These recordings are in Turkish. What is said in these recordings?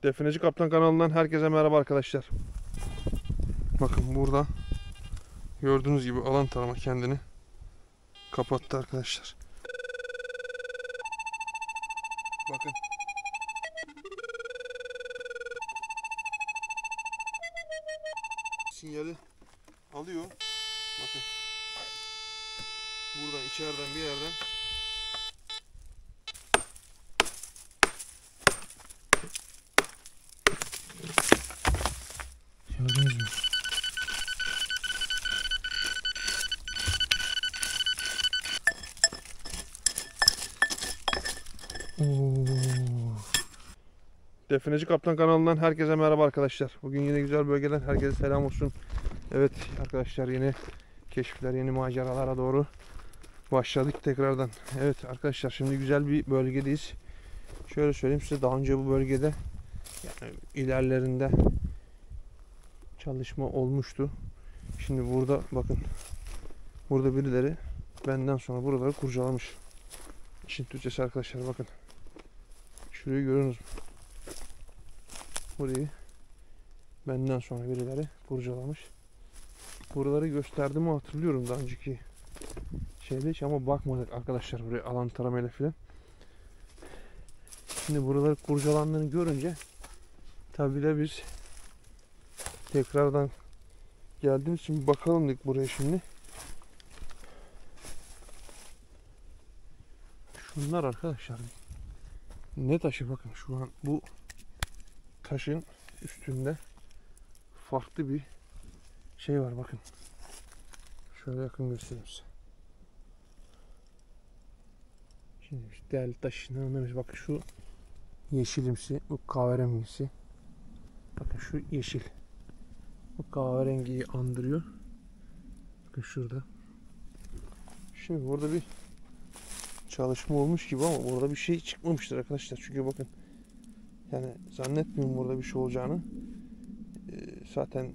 Defineci Kaptan kanalından herkese merhaba arkadaşlar. Bakın burada gördüğünüz gibi alan tarama kendini kapattı arkadaşlar. Bakın. Sinyali alıyor. Bakın. Buradan içeriden bir yerden gördünüz mü? Defineci Kaptan kanalından herkese merhaba arkadaşlar. Bugün yine güzel bölgeden herkese selam olsun. Evet arkadaşlar, yeni keşifler, yeni maceralara doğru başladık tekrardan. Evet arkadaşlar, şimdi güzel bir bölgedeyiz. Şöyle söyleyeyim size, daha önce bu bölgede yani ilerlerinde çalışma olmuştu. Şimdi burada bakın, burada birileri benden sonra buraları kurcalamış. İşin Türkçesi arkadaşlar, bakın. Şurayı görüyorsunuz mu? Burayı benden sonra birileri kurcalamış. Buraları gösterdiğimi hatırlıyorum daha önceki şeyde hiç, ama bakmadık arkadaşlar buraya alan taramayla filan. Şimdi buraları kurcalandığını görünce tabii de biz tekrardan geldiğimiz için bir bakalım dedik buraya şimdi. Şunlar arkadaşlar ne taşı, bakın şu an bu taşın üstünde farklı bir şey var, bakın. Şöyle yakın göstereyim size. Şimdi değerli taşını anlamış. Bakın şu yeşilimsi, bu kahverengisi. Bakın şu yeşil. Bu kahverengiyi andırıyor. Bakın şurada. Şimdi burada bir çalışma olmuş gibi ama burada bir şey çıkmamıştır arkadaşlar. Çünkü bakın, yani zannetmiyorum burada bir şey olacağını. Zaten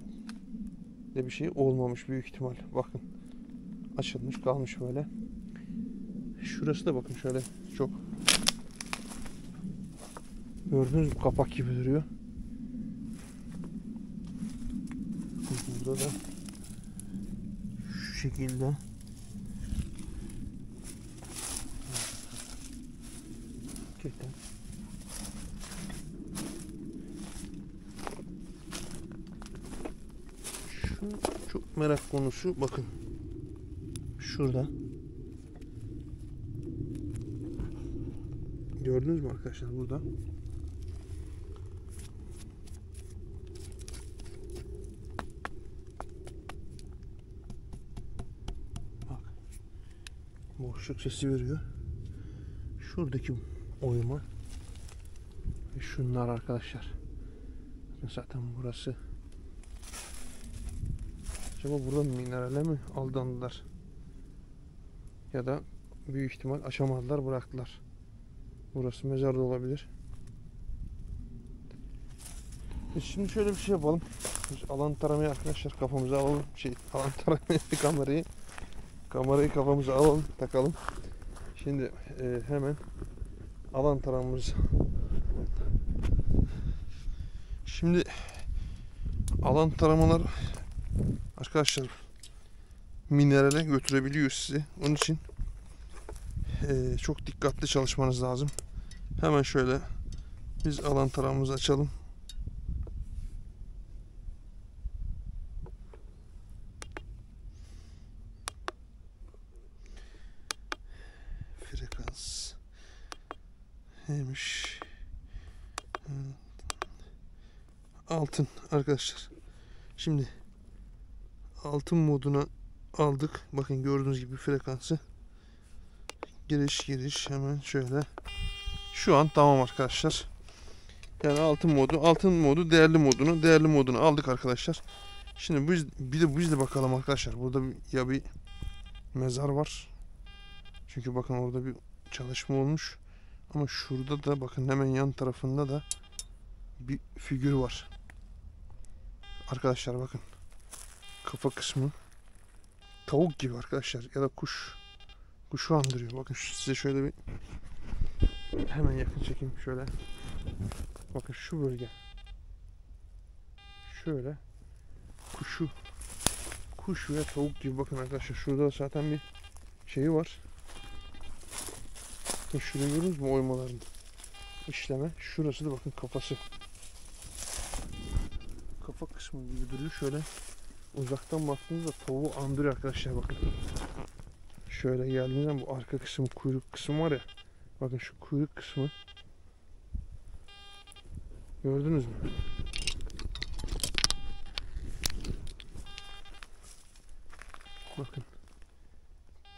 de bir şey olmamış büyük ihtimal. Bakın açılmış kalmış böyle. Şurası da bakın şöyle çok, gördüğünüz bu kapak gibi duruyor. Burada da şu şekilde hakikaten şu çok merak konusu, bakın şurada gördünüz mü arkadaşlar, burada bak, boşluk sesi veriyor. Şuradaki oyma ve şunlar arkadaşlar. Zaten burası, acaba burada minerale mi aldandılar ya da büyük ihtimal aşamadılar, bıraktılar. Burası mezar da olabilir. Biz şimdi şöyle bir şey yapalım. Biz alan taramayı arkadaşlar kafamıza alalım. Alan taramayı kamerayı kafamıza alalım, takalım. Şimdi hemen alan taramamız. Şimdi alan taramalar arkadaşlar minerale götürebiliyor sizi. Onun için çok dikkatli çalışmanız lazım. Hemen şöyle biz alan taramamızı açalım. Frekans neymiş? Altın arkadaşlar. Şimdi altın moduna aldık. Bakın gördüğünüz gibi frekansı. Giriş hemen şöyle. Şu an tamam arkadaşlar. Yani altın modu değerli modunu aldık arkadaşlar. Şimdi biz de bakalım arkadaşlar. Burada bir mezar var. Çünkü bakın orada bir çalışma olmuş. Ama şurada da bakın hemen yan tarafında da bir figür var. Arkadaşlar bakın. Kafa kısmı tavuk gibi arkadaşlar, ya da kuşu andırıyor. Bakın size şöyle bir hemen yakın çekeyim şöyle. Bakın şu bölge. Şöyle kuş ve tavuk gibi, bakın arkadaşlar şurada zaten bir şeyi var. Bakın şurayı görüyorsunuz mu, oymaların işleme. Şurası da bakın kafası. Kafa kısmı gibi duruyor. Şöyle uzaktan baktığınızda tavuğu andırıyor arkadaşlar, bakın. Şöyle geldiğinizde bu arka kısım, kuyruk kısmı var ya. Bakın şu kuyruk kısmı. Gördünüz mü? Bakın.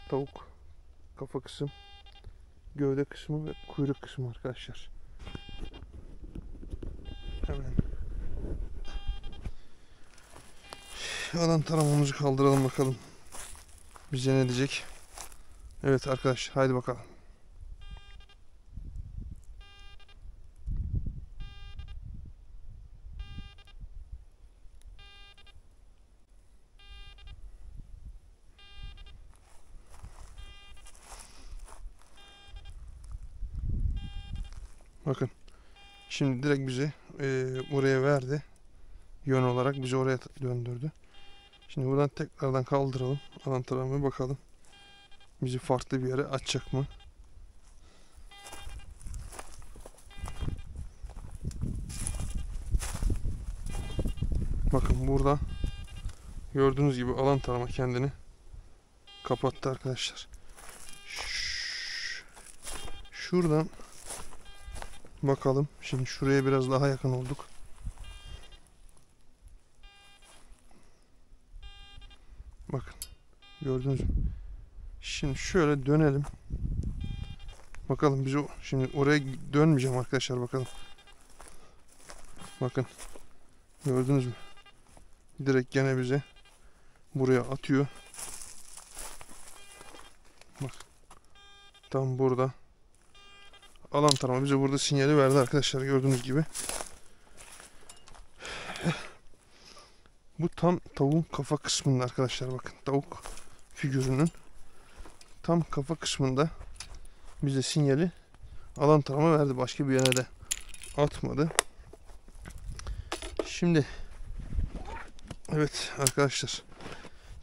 Tavuk kafa kısım, gövde kısmı ve kuyruk kısmı arkadaşlar. Hemen alan taramamızı kaldıralım bakalım. Bize ne diyecek? Evet arkadaşlar, haydi bakalım. Bakın. Şimdi direkt bizi oraya verdi. Yön olarak bizi oraya döndürdü. Şimdi buradan tekrardan kaldıralım. Alan taramaya bakalım. Bizi farklı bir yere açacak mı? Bakın burada gördüğünüz gibi alan tarama kendini kapattı arkadaşlar. Şuradan bakalım. Şimdi şuraya biraz daha yakın olduk. Bakın. Gördünüz mü? Şimdi şöyle dönelim. Bakalım biz şimdi oraya dönmeyeceğim arkadaşlar, bakalım. Bakın. Gördünüz mü? Direkt gene bize buraya atıyor. Bak. Tam burada. Alan tarama bize burada sinyali verdi arkadaşlar, gördüğünüz gibi. Bu tam tavuğun kafa kısmında arkadaşlar, bakın. Tavuk figürünün tam kafa kısmında bize sinyali alan tarama verdi. Başka bir yere de atmadı. Şimdi evet arkadaşlar,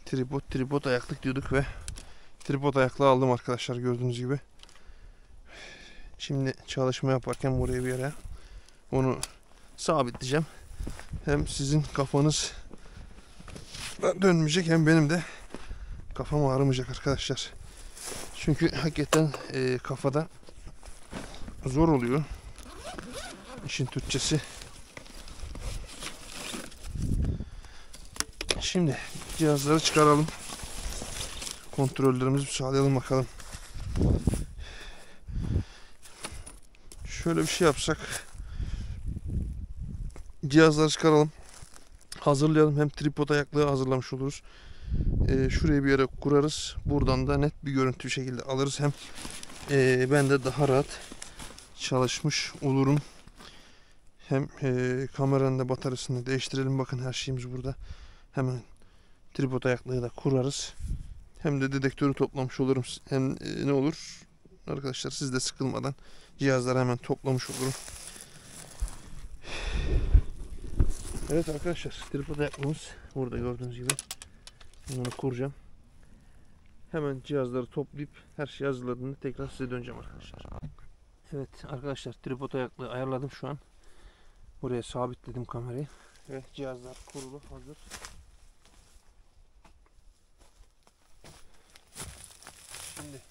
tripod ayaklık diyorduk ve tripod ayaklığı aldım arkadaşlar, gördüğünüz gibi. Şimdi çalışma yaparken buraya bir yere onu sabitleyeceğim. Hem sizin kafanız dönmeyecek hem benim de kafam ağrımayacak arkadaşlar. Çünkü hakikaten kafada zor oluyor. İşin Türkçesi. Şimdi cihazları çıkaralım. Kontrollerimizi sağlayalım bakalım. Şöyle bir şey yapsak. Cihazları çıkaralım. Hazırlayalım. Hem tripod ayaklığı hazırlamış oluruz. Şuraya bir yere kurarız. Buradan da net bir görüntü bir şekilde alırız. Hem ben de daha rahat çalışmış olurum. Hem kameranın da bataryasını değiştirelim. Bakın her şeyimiz burada. Hemen tripod ayaklığı da kurarız. Hem de dedektörü toplamış olurum. Hem ne olur arkadaşlar, siz de sıkılmadan cihazları hemen toplamış olurum. Evet arkadaşlar, tripod ayaklığımız burada gördüğünüz gibi. Bunu kuracağım. Hemen cihazları toplayıp her şey hazırladığında tekrar size döneceğim arkadaşlar. Evet arkadaşlar, tripod ayaklığı ayarladım şu an. Buraya sabitledim kamerayı. Evet, cihazlar kurulu, hazır. Şimdi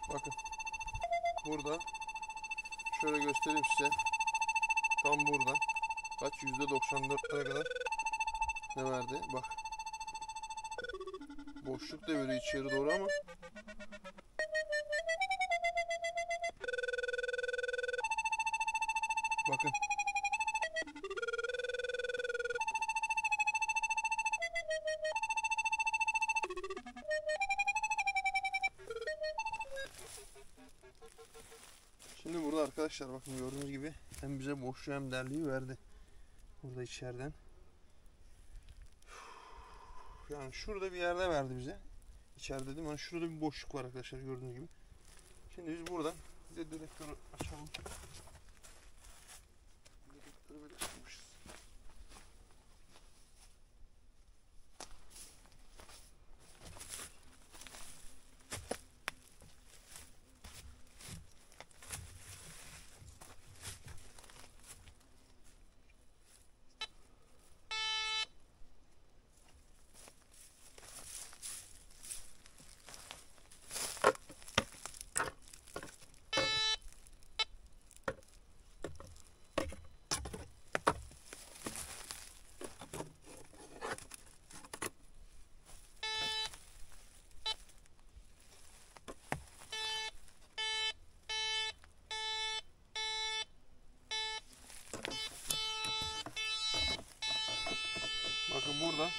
bakın burada şöyle göstereyim size. Tam burada kaç %94'lere kadar ne verdi? Bak. Boşluk da böyle içeri doğru ama Bakın. Şimdi burada arkadaşlar bakın gördüğünüz gibi hem bize boşluğu hem derliği verdi. Burada içeriden. Yani şurada bir yerde verdi bize. İçeride değil mi? Yani şurada bir boşluk var arkadaşlar gördüğünüz gibi. Şimdi biz buradan bir de dedektörü açalım. Dedektörü böyle açmışız. Bakın burada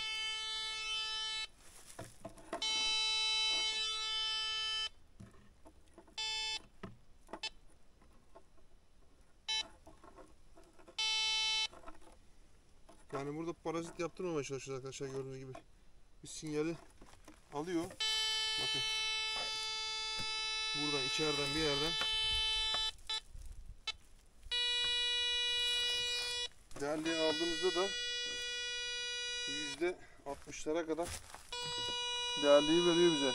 yani burada parazit yaptırmamaya çalışıyoruz arkadaşlar gördüğünüz gibi. Bir sinyali alıyor. Bakın. Buradan içeriden bir yerden değerliği aldığımızda da %60'lara kadar değerliği veriyor bize.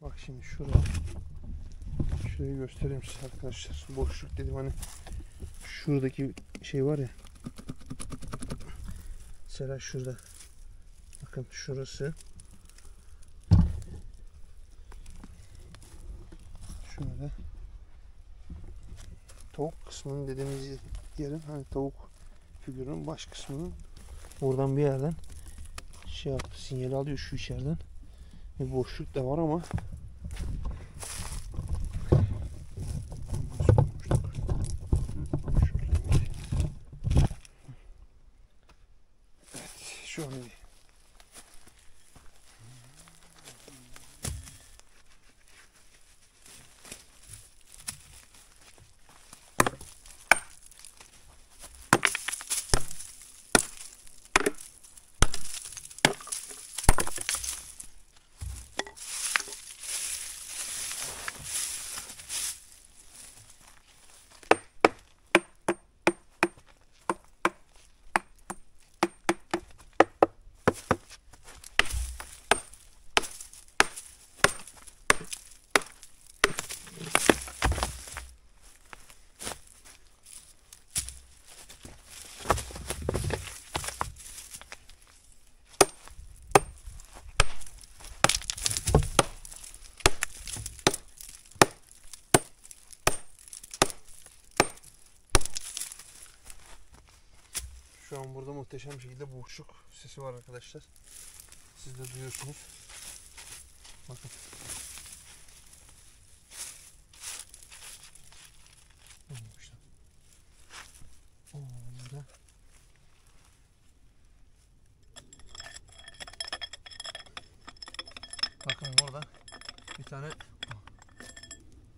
Bak şimdi şurayı göstereyim size arkadaşlar. Boşluk dedim hani şuradaki şey var ya. Mesela şurada. Bakın şurası. Şöyle. Tavuk kısmının dediğimiz yerin hani tavuk figürünün baş kısmının buradan bir yerden şey yaptı, sinyali alıyor şu içeriden. Bir boşluk da var ama evet, şu an iyi. Şu an burada muhteşem bir şekilde boşluk sesi var arkadaşlar. Siz de duyuyorsunuz. Bakın. Burada. Bakın burada bir tane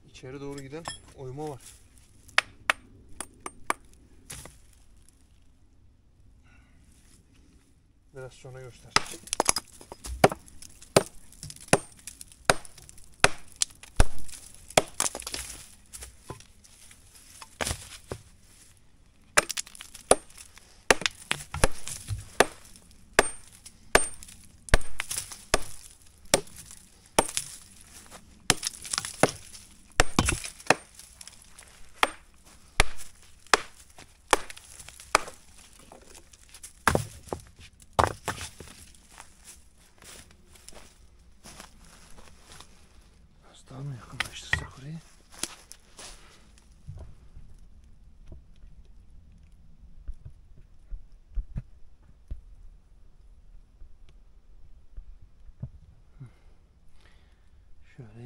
içeri doğru giden oyma var. Biraz sonra göstereceğim.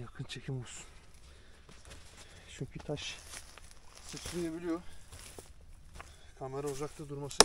Yakın çekim olsun. Çünkü taş sıçrayabiliyor. Kamera uzakta durması.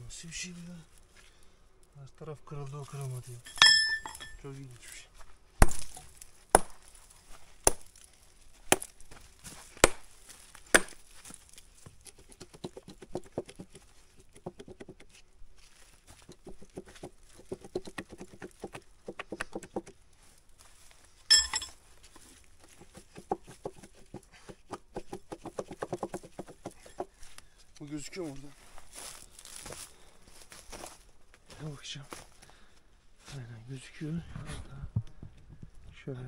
Nasıl bir şey bu ya? Her taraf kırıldı, o kırılmadı ya. Çok ilginç bir şey. Bu gözüküyor mu orada? Ne bakacağım. Aynen gözüküyor. Şöyle.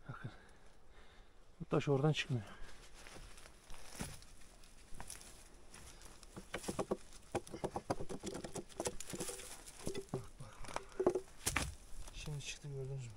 Bakın. Taş oradan çıkmıyor. Şimdi çıktı, gördünüz mü?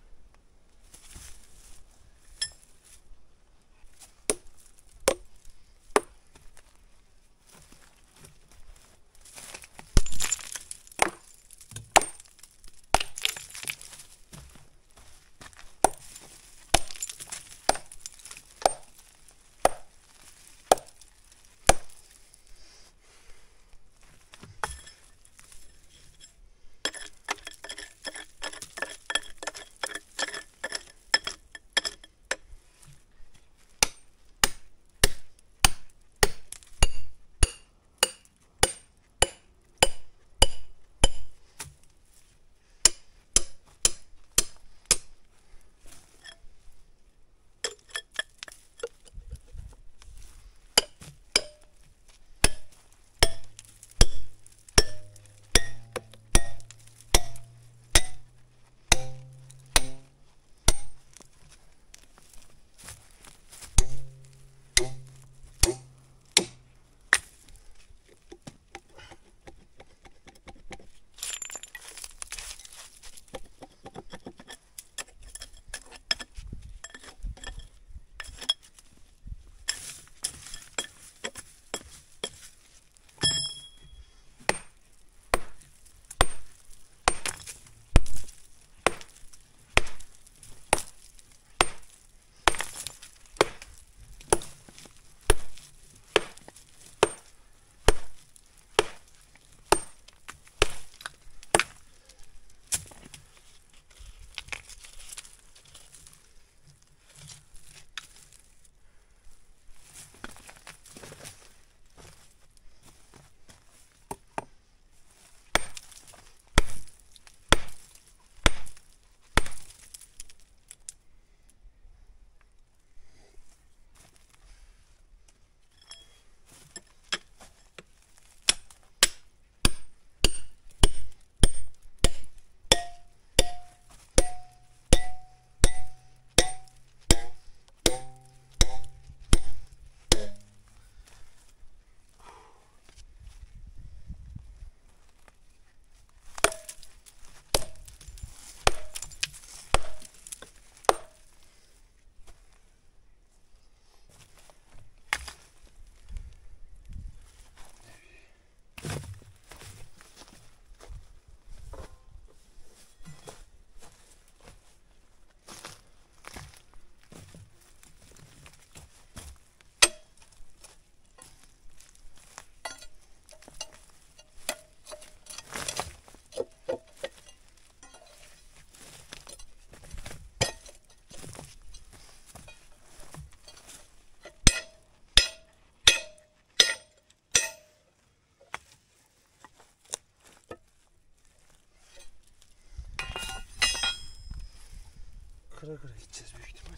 Kıra kıra gideceğiz büyük ihtimal.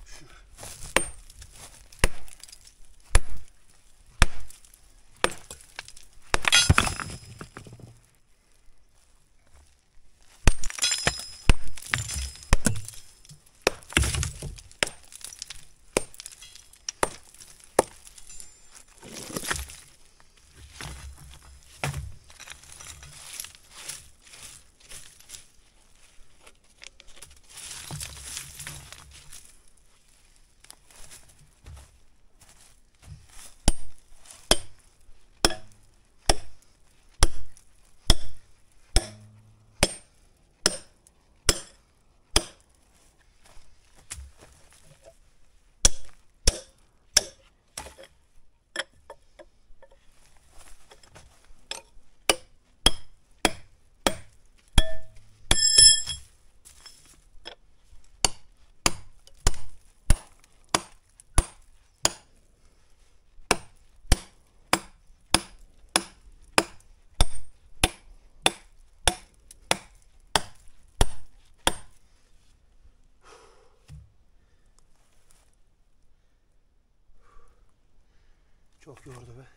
Şu. Çok yordu be.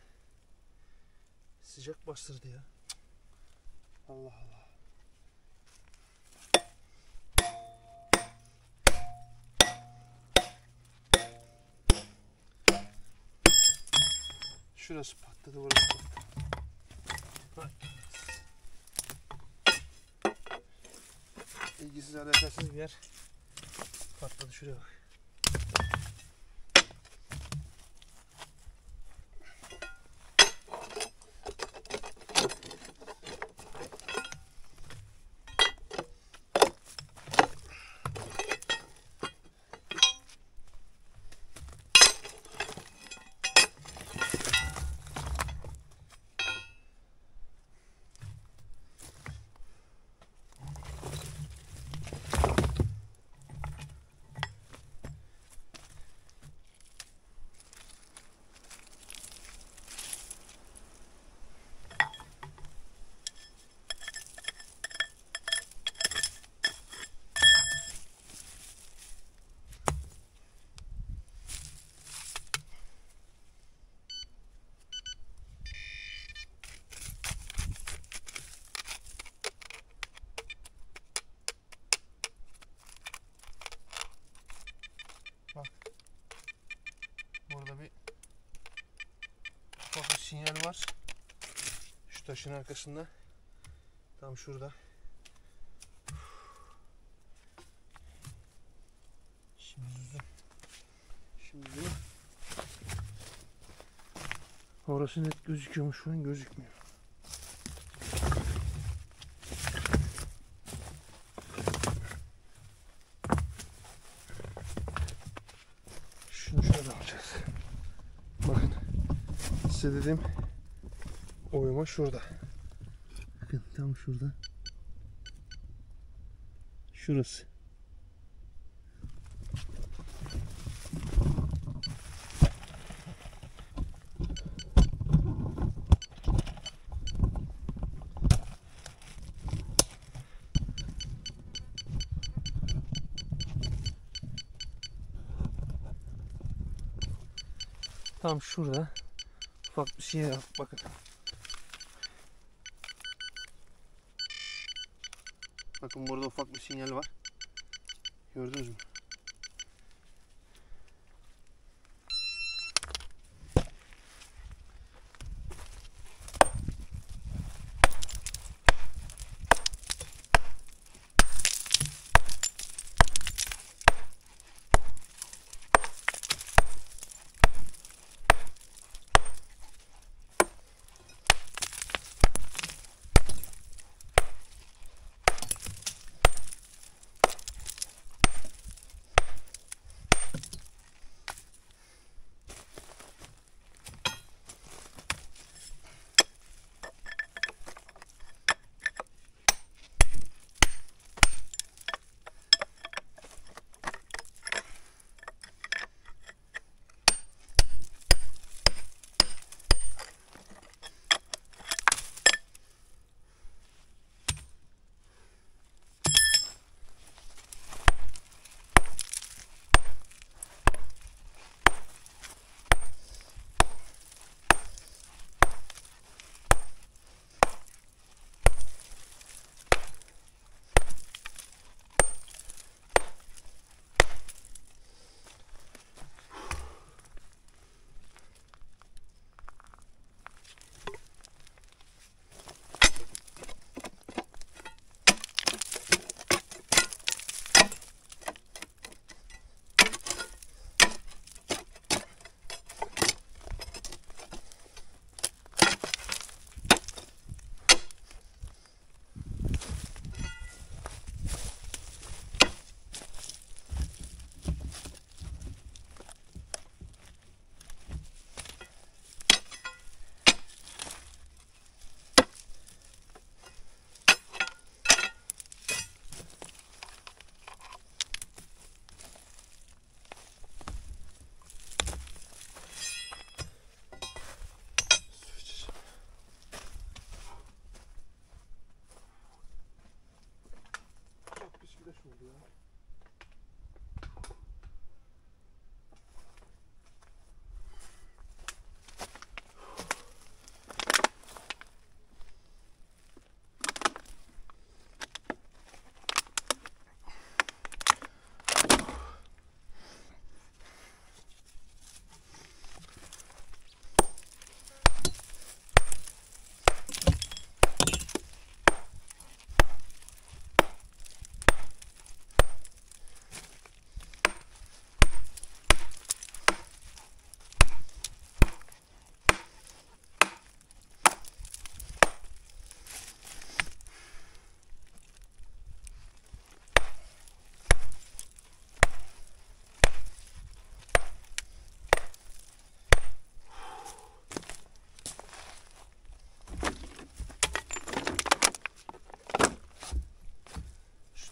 Sıcak bastırdı ya. Allah Allah. Şurası patladı, burası patladı. İlgisiz, alakasız bir yer patladı, şuraya bak. Bak. Burada bir ufak bir sinyal var. Şu taşın arkasında. Tam şurada. Şimdi orası net gözüküyormuş, şu an gözükmüyor. Şunu şöyle alacağız. Bakın, size dedim oyma şurada. Bakın tam şurada. Şurası. Tam şurada ufak bir şey yap, bakın. Bakın burada ufak bir sinyal var. Gördünüz mü?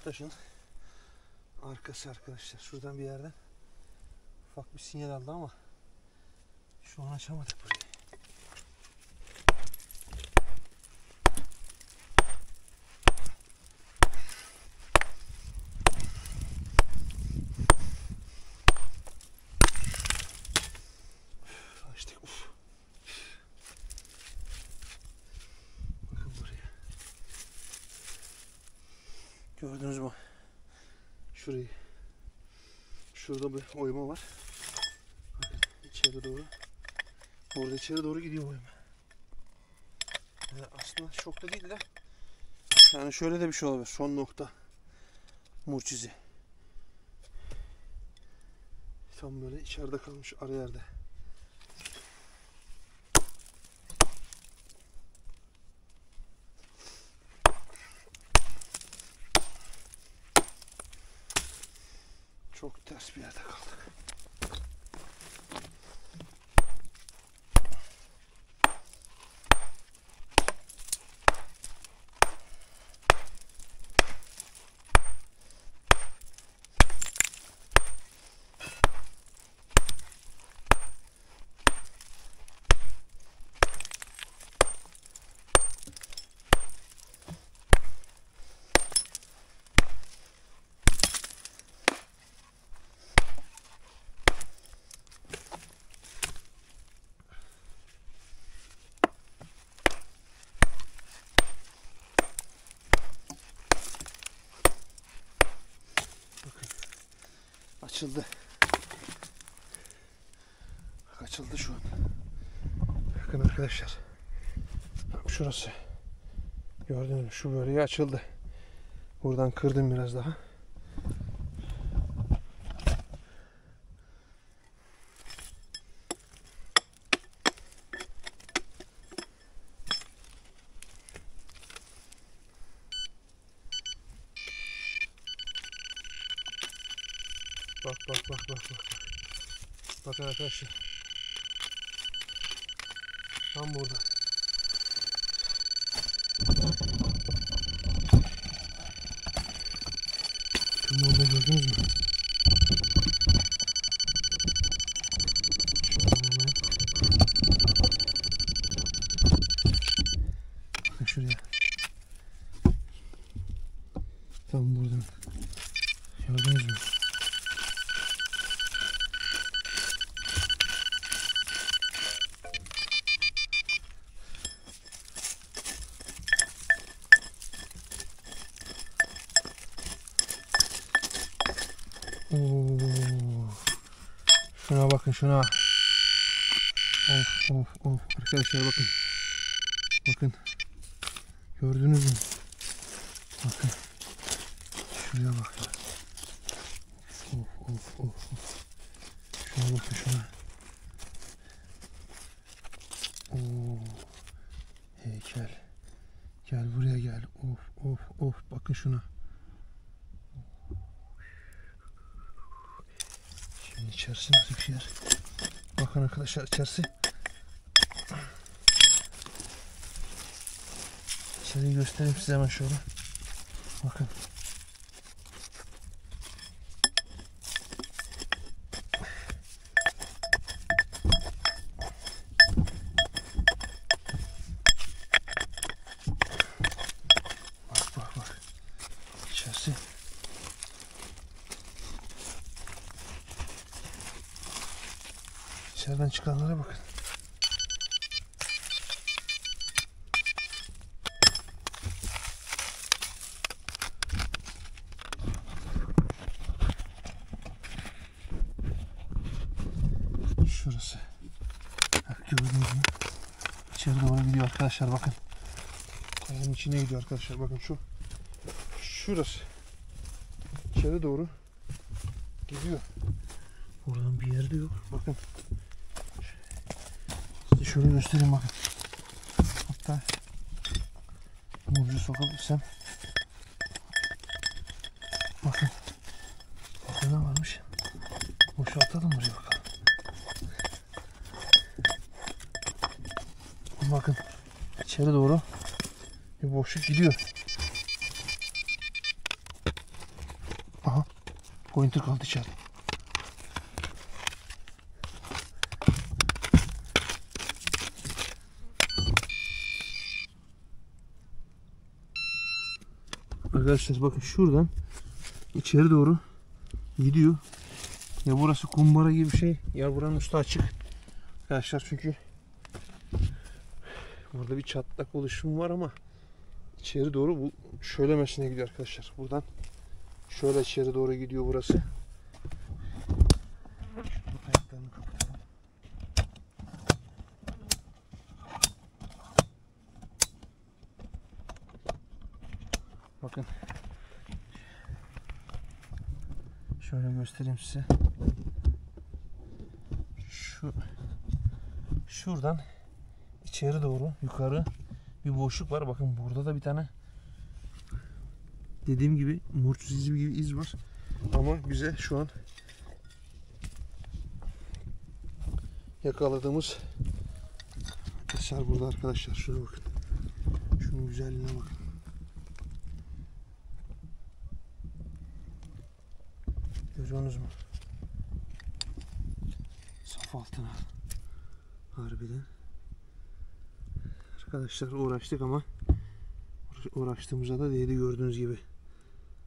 taşın arkası arkadaşlar. Şuradan bir yerden ufak bir sinyal aldı ama şu an açamadık burayı. Açtık. Uf. Bakın buraya. Gördünüz mü? Şurayı. Şurada bir oyma var. Bakın içeri doğru. Orada içeri doğru gidiyor oyma. Yani aslında çok da değil de. Yani şöyle de bir şey olabilir. Son nokta. Mucize. Tam böyle içeride kalmış ara yerde. Çok ters bir yerde kaldık. Açıldı. Bak açıldı şu an. Bakın arkadaşlar. Bak şurası. Gördünüz mü? Şu bölge açıldı. Buradan kırdım biraz daha. Bak. Bakın arkadaşlar. Tam burada. Bakın burada gördünüz mü? Bakın şuraya. Tam burada. Gördünüz mü? Oo. Şuna bakın şuna. Of. Arkadaşlar bakın. Bakın. Gördünüz mü? Bakın. Şuraya bak ya. Of. Şuna bakın şuna. Oo. Heykel. Gel buraya gel. Of. Bakın şuna. Şimdi içerisi nasıl bir yer? Bakın arkadaşlar içerisi. İçeriği göstereyim size hemen şöyle. Bakın. Bak. İçerisi. İçeriden çıkanlara bakın. Şurası. Bak gördünüz mü? İçeri doğru gidiyor arkadaşlar bakın. Kayanın içine gidiyor arkadaşlar bakın şu. Şurası. İçeri doğru gidiyor. Buradan bir yerde yok. Bakın. Size şöyle göstereyim bakın. Hatta mucize sokabilirsem. Bakın. Burada ne varmış? Boşaltalım buraya bakalım. Bakın. İçeri doğru bir boşluk gidiyor. Pointer kaldı içeride. Arkadaşlar bakın şuradan içeri doğru gidiyor. Ya burası kumbara gibi bir şey ya buranın üstü açık. Arkadaşlar çünkü burada bir çatlak oluşum var ama içeri doğru bu şöylemesine gidiyor arkadaşlar. Buradan şöyle içeri doğru gidiyor burası. Şurada ayaklarını kapatalım. Bakın. Şöyle göstereyim size. Şuradan içeri doğru yukarı bir boşluk var. Bakın burada da bir tane dediğim gibi murç izi gibi iz var. Ama bize şu an yakaladığımız eser burada arkadaşlar. Şuna bakın. Şunun güzelliğine bakın. Görüyorsunuz mu? Saf altına. Harbiden. Arkadaşlar uğraştık ama uğraştığımızda da değdi gördüğünüz gibi.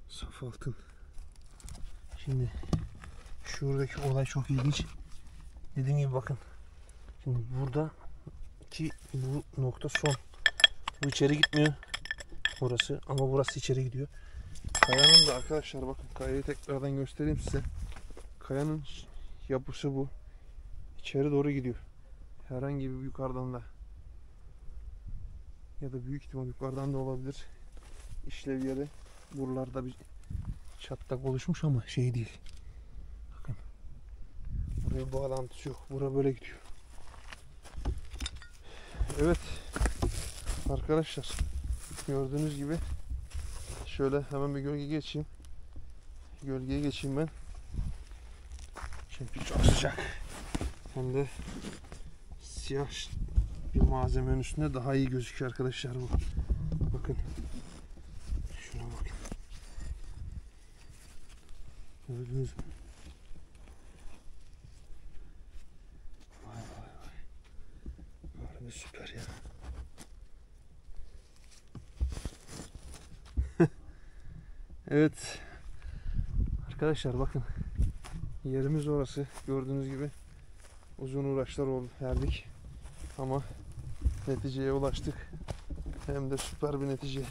Saf altın. Şimdi şuradaki olay çok ilginç. Dediğim gibi bakın. Şimdi burada ki bu nokta son. Bu içeri gitmiyor. Burası ama burası içeri gidiyor. Kayanın da arkadaşlar bakın kayayı tekrardan göstereyim size. Kayanın yapısı bu. İçeri doğru gidiyor. Herhangi bir yukarıdan da ya da büyük ihtimal yukarıdan da olabilir. İşlev yeri. Buralarda bir çatlak oluşmuş ama şey değil. Bakın. Buraya bağlantısı yok. Bura böyle gidiyor. Evet. Arkadaşlar gördüğünüz gibi şöyle hemen bir gölge geçeyim. Gölgeye geçeyim ben. Çünkü çok sıcak. Hem de siyah bir malzemenin üstünde daha iyi gözüküyor arkadaşlar bu. Bakın. Şuna bakın. Gördünüz mü? Vay vay vay. Harbi süper ya. Evet. Arkadaşlar bakın. Yerimiz orası. Gördüğünüz gibi uzun uğraşlar verdik. Ama neticeye ulaştık. Hem de süper bir netice.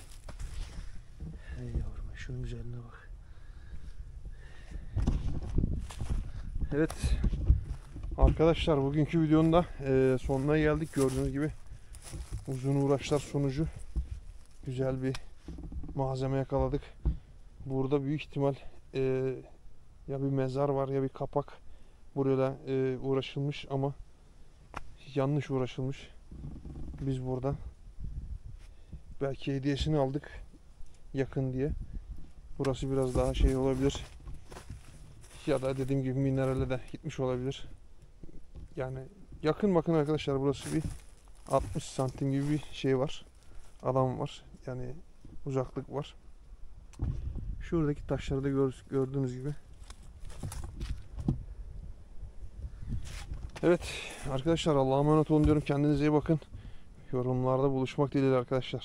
Hey yavrum şunun güzelliğine bak. Evet. Arkadaşlar bugünkü videonun da sonuna geldik. Gördüğünüz gibi uzun uğraşlar sonucu güzel bir malzeme yakaladık. Burada büyük ihtimal ya bir mezar var ya bir kapak. Buraya uğraşılmış ama yanlış uğraşılmış. Biz burada belki hediyesini aldık yakın diye. Burası biraz daha şey olabilir. Ya da dediğim gibi minerale de gitmiş olabilir. Yani yakın bakın arkadaşlar burası bir 60 santim gibi bir şey var. Alan var. Yani uzaklık var. Şuradaki taşları da gördüğünüz gibi. Evet arkadaşlar Allah'a emanet olun diyorum. Kendinize iyi bakın. Yorumlarda buluşmak dileğiyle arkadaşlar.